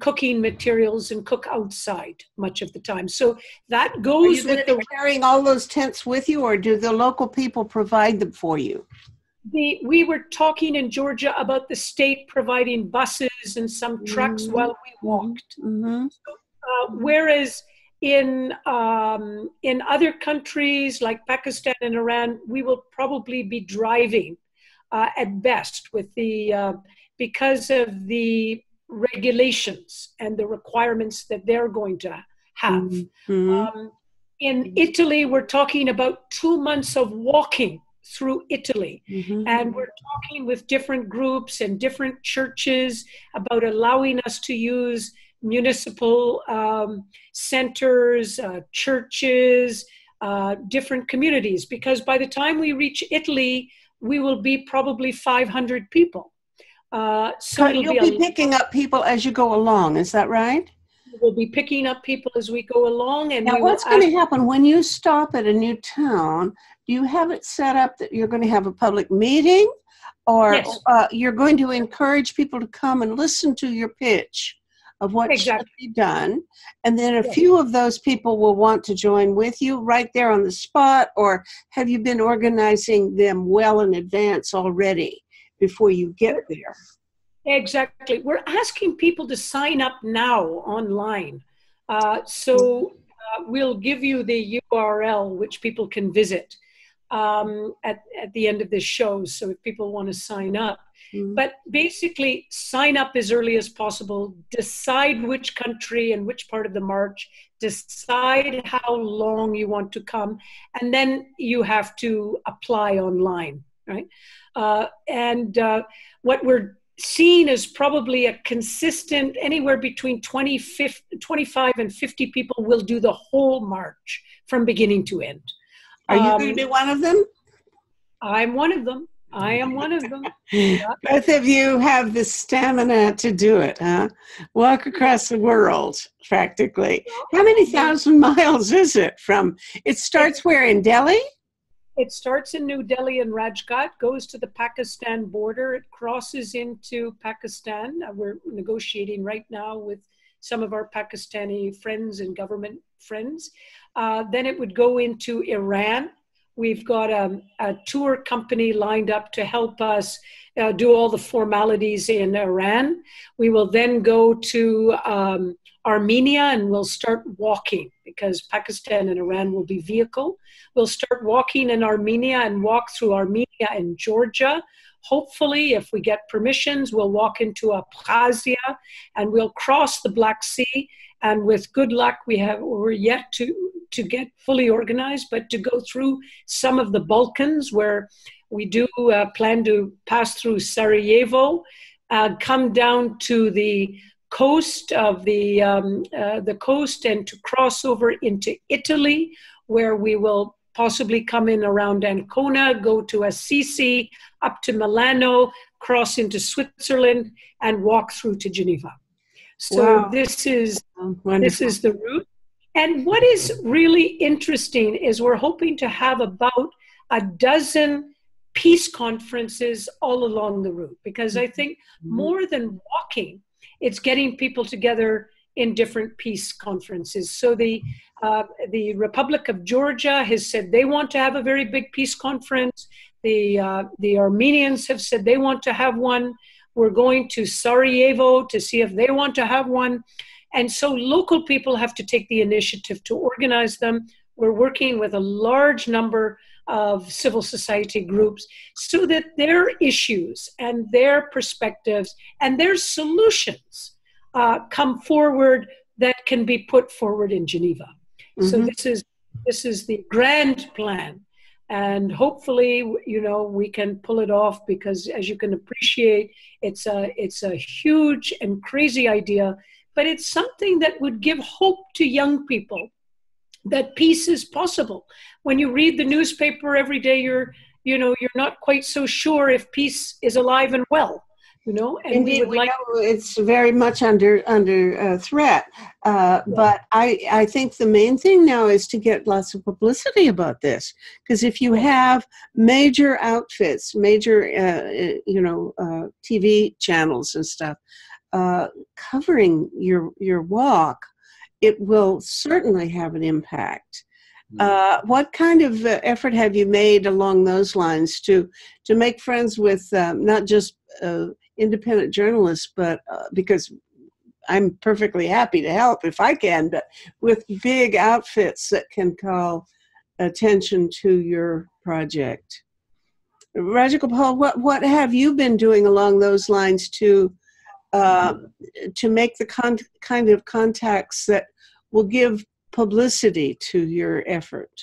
cooking materials and cook outside much of the time. So that goes with the carrying all those tents with you, or do the local people provide them for you? We were talking in Georgia about the state providing buses and some trucks while we walked. Mm-hmm. Whereas in other countries like Pakistan and Iran, we will probably be driving at best with because of the regulations and the requirements that they're going to have. Mm-hmm. In Italy, we're talking about 2 months of walking through Italy. Mm-hmm. And we're talking with different groups and different churches about allowing us to use municipal centers, churches, different communities, because by the time we reach Italy, we will be probably 500 people. So you'll be picking up people as you go along, is that right? We'll be picking up people as we go along. And now, what's going to happen when you stop at a new town? Do you have it set up that you're going to have a public meeting, or yes. You're going to encourage people to come and listen to your pitch of what should be done, and then a few of those people will want to join with you right there on the spot, or have you been organizing them well in advance already before you get there? Exactly. We're asking people to sign up now online. We'll give you the URL, which people can visit at the end of this show. So if people want to sign up, but basically sign up as early as possible, decide which country and which part of the march, decide how long you want to come, and then you have to apply online, right? What we're seeing is probably a consistent, anywhere between 25 and 50 people will do the whole march from beginning to end. Are you going to be one of them? I'm one of them. I am one of them. Both of you have the stamina to do it, huh? Walk across the world, practically. How many thousand miles is it from? It starts where, in Delhi? It starts in New Delhi and Rajagopal, goes to the Pakistan border. It crosses into Pakistan. We're negotiating right now with some of our Pakistani friends and government friends. Then it would go into Iran. We've got a tour company lined up to help us do all the formalities in Iran. We will then go to Armenia, and we'll start walking, because Pakistan and Iran will be vehicle. We'll start walking in Armenia and walk through Armenia and Georgia. Hopefully, if we get permissions, we'll walk into Abkhazia, and we'll cross the Black Sea. And with good luck, we're yet to get fully organized, but to go through some of the Balkans, where we do plan to pass through Sarajevo, come down to the coast of the coast, and to cross over into Italy, where we will possibly come in around Ancona, go to Assisi, up to Milano, cross into Switzerland, and walk through to Geneva. So this is the route. And what is really interesting is we're hoping to have about a dozen peace conferences all along the route, because I think more than walking, it's getting people together in different peace conferences. So the Republic of Georgia has said they want to have a very big peace conference. The Armenians have said they want to have one. We're going to Sarajevo to see if they want to have one. And so local people have to take the initiative to organize them. We're working with a large number of civil society groups so that their issues and their perspectives and their solutions come forward that can be put forward in Geneva. Mm-hmm. So this is the grand plan. And hopefully, you know, we can pull it off, because as you can appreciate, it's a huge and crazy idea, but it's something that would give hope to young people that peace is possible. When you read the newspaper every day, you're not quite so sure if peace is alive and well. You know, and indeed, we know it's very much under threat. But I think the main thing now is to get lots of publicity about this, because if you have major outfits, major TV channels and stuff covering your walk, it will certainly have an impact. What kind of effort have you made along those lines to make friends with not just independent journalists, but because I'm perfectly happy to help if I can, but with big outfits that can call attention to your project? Rajagopal, what have you been doing along those lines to make the kind of contacts that will give publicity to your effort?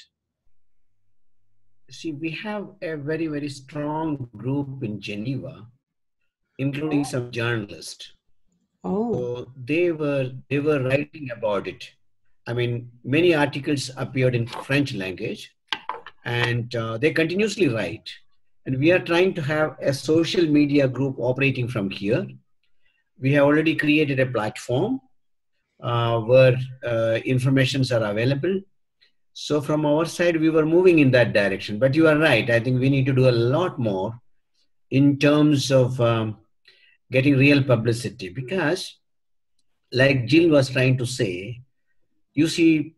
See, we have a very, very strong group in Geneva, including some journalists. Oh. So they were writing about it. I mean, many articles appeared in French language, and they continuously write. And we are trying to have a social media group operating from here. We have already created a platform where informations are available. So from our side, we were moving in that direction. But you are right. I think we need to do a lot more in terms of getting real publicity, because like Jill was trying to say, you see,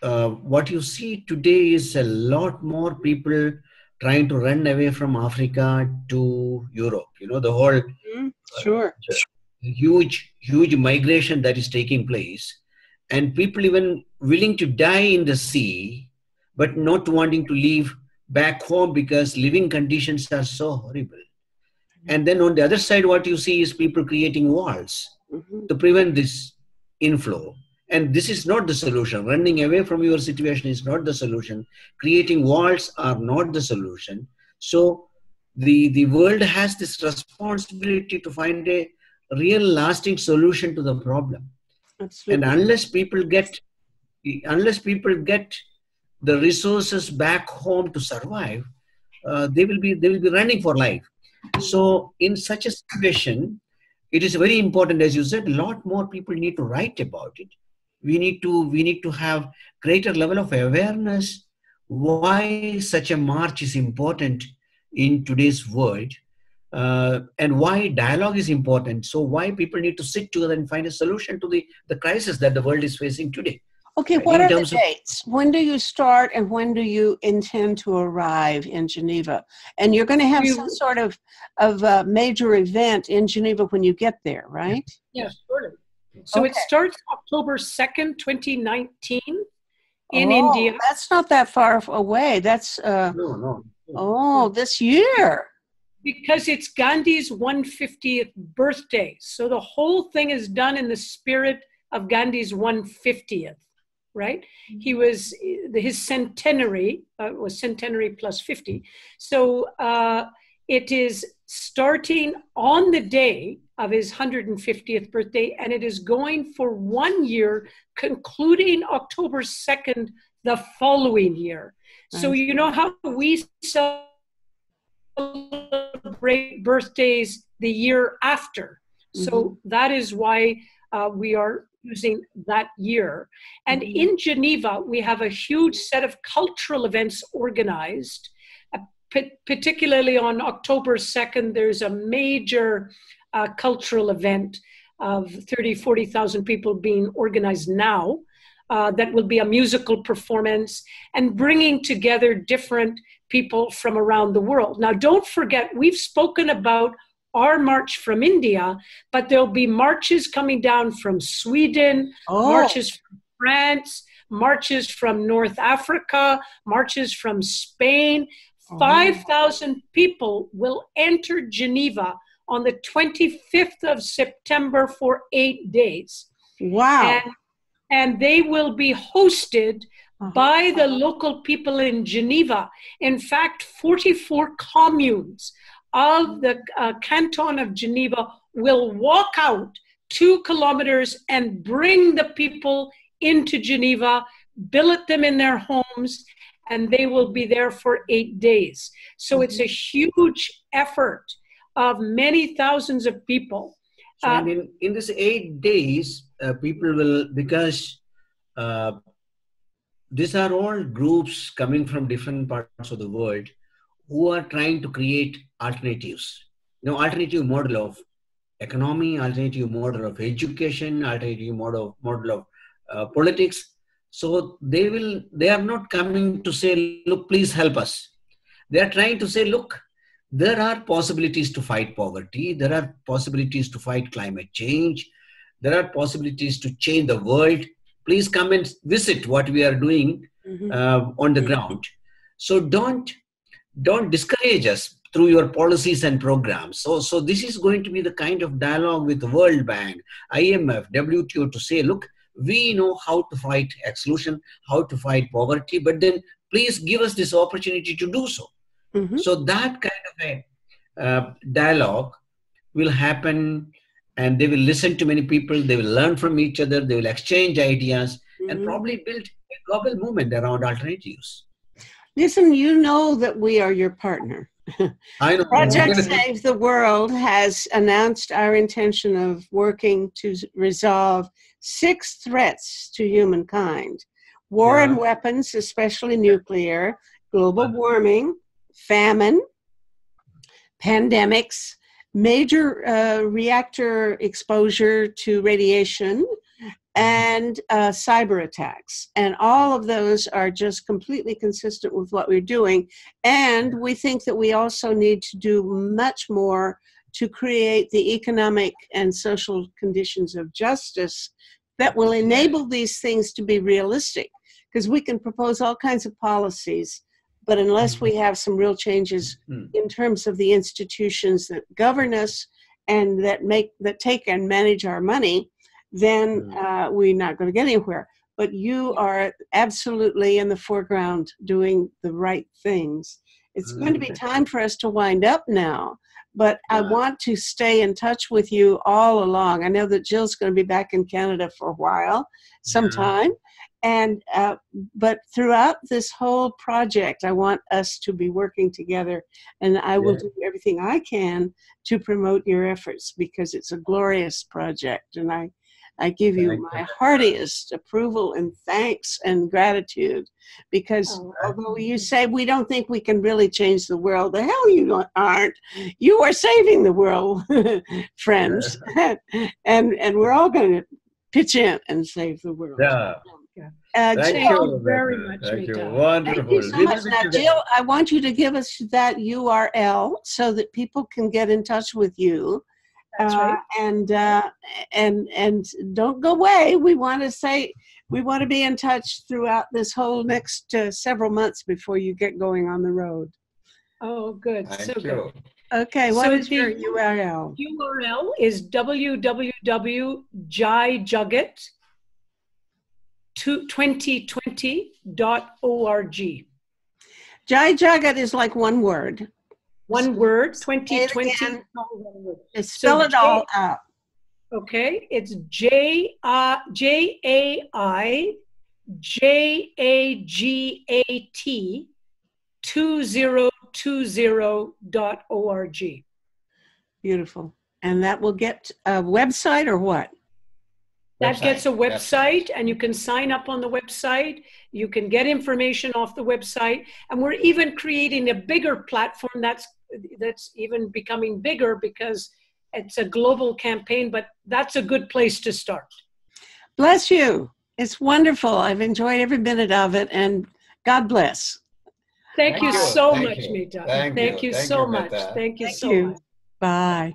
what you see today is a lot more people trying to run away from Africa to Europe. You know, the whole huge migration that is taking place, and people even willing to die in the sea, but not wanting to leave back home because living conditions are so horrible. And then on the other side, what you see is people creating walls to prevent this inflow. And this is not the solution. Running away from your situation is not the solution. Creating walls are not the solution. So the world has this responsibility to find a real lasting solution to the problem. Absolutely. And unless people get the resources back home to survive, they will be running for life. So in such a situation, it is very important, as you said, a lot more people need to write about it. We need to have greater level of awareness why such a march is important in today's world, and why dialogue is important. So why people need to sit together and find a solution to the crisis that the world is facing today. Okay, what are the dates? When do you start and when do you intend to arrive in Geneva? And you're going to have some sort of major event in Geneva when you get there, right? Yes, surely. So it starts October 2nd, 2019 in India. That's not that far away. That's this year. Because it's Gandhi's 150th birthday. So the whole thing is done in the spirit of Gandhi's 150th. Right? He was, his centenary was centenary plus 50. So it is starting on the day of his 150th birthday, and it is going for 1 year, concluding October 2nd the following year. So you know how we celebrate birthdays the year after. So that is why we are using that year. And in Geneva, we have a huge set of cultural events organized. Particularly on October 2nd, there's a major cultural event of 30, 40,000 people being organized now. That will be a musical performance and bringing together different people from around the world. Now, don't forget, we've spoken about our march from India, but there'll be marches coming down from Sweden, marches from France, marches from North Africa, marches from Spain. 5,000 people will enter Geneva on the 25th of September for 8 days. Wow. And they will be hosted by the local people in Geneva. In fact, 44 communes of the canton of Geneva will walk out 2 kilometers and bring the people into Geneva, billet them in their homes, and they will be there for 8 days. So it's a huge effort of many thousands of people. So in this 8 days, people will, because these are all groups coming from different parts of the world who are trying to create alternatives. Alternative model of economy, alternative model of education, alternative model of politics. So they are not coming to say, look, please help us. They are trying to say, look, there are possibilities to fight poverty. There are possibilities to fight climate change. There are possibilities to change the world. Please come and visit what we are doing on the ground. So don't discourage us through your policies and programs. So this is going to be the kind of dialogue with the World Bank, IMF, WTO to say, look, we know how to fight exclusion, how to fight poverty, but then please give us this opportunity to do so. So that kind of a dialogue will happen, and they will listen to many people, they will learn from each other, they will exchange ideas, and probably build a global movement around alternatives. Listen, you know that we are your partner. I know. Project Save the World has announced our intention of working to resolve 6 threats to humankind: war and weapons, especially nuclear, global warming, famine, pandemics, major reactor exposure to radiation, and cyber attacks. And all of those are just completely consistent with what we're doing. And we think that we also need to do much more to create the economic and social conditions of justice that will enable these things to be realistic. Because we can propose all kinds of policies, but unless we have some real changes in terms of the institutions that govern us and that take and manage our money, then we're not going to get anywhere. But you are absolutely in the foreground doing the right things. It's going to be time for us to wind up now, but I want to stay in touch with you all along. I know that Jill's going to be back in Canada for a while, sometime. And but throughout this whole project, I want us to be working together, and I will do everything I can to promote your efforts, because it's a glorious project, and I give you my heartiest approval and thanks and gratitude, because although you say we don't think we can really change the world, the hell you aren't. You are saving the world, friends, and we're all going to pitch in and save the world. Thank you very much. Thank you. Wonderful. Thank you so much. Now, Jill, I want you to give us that URL so that people can get in touch with you. That's right. And don't go away. We want to be in touch throughout this whole next several months before you get going on the road. Oh, good. Thank you. Good. Okay, what is your URL? URL is www.jaijagat2020.org. Jai Jagat is like one word. One word, 2020. Spell it all out. Okay, it's JAIJAGAT 2020.org. Beautiful. And that will get a website or what? That gets a website, and you can sign up on the website. You can get information off the website. And we're even creating a bigger platform that's even becoming bigger because it's a global campaign, but that's a good place to start. Bless you. It's wonderful. I've enjoyed every minute of it, and God bless. Thank you so much, Mita. Thank you so much. Thank you so much. Bye.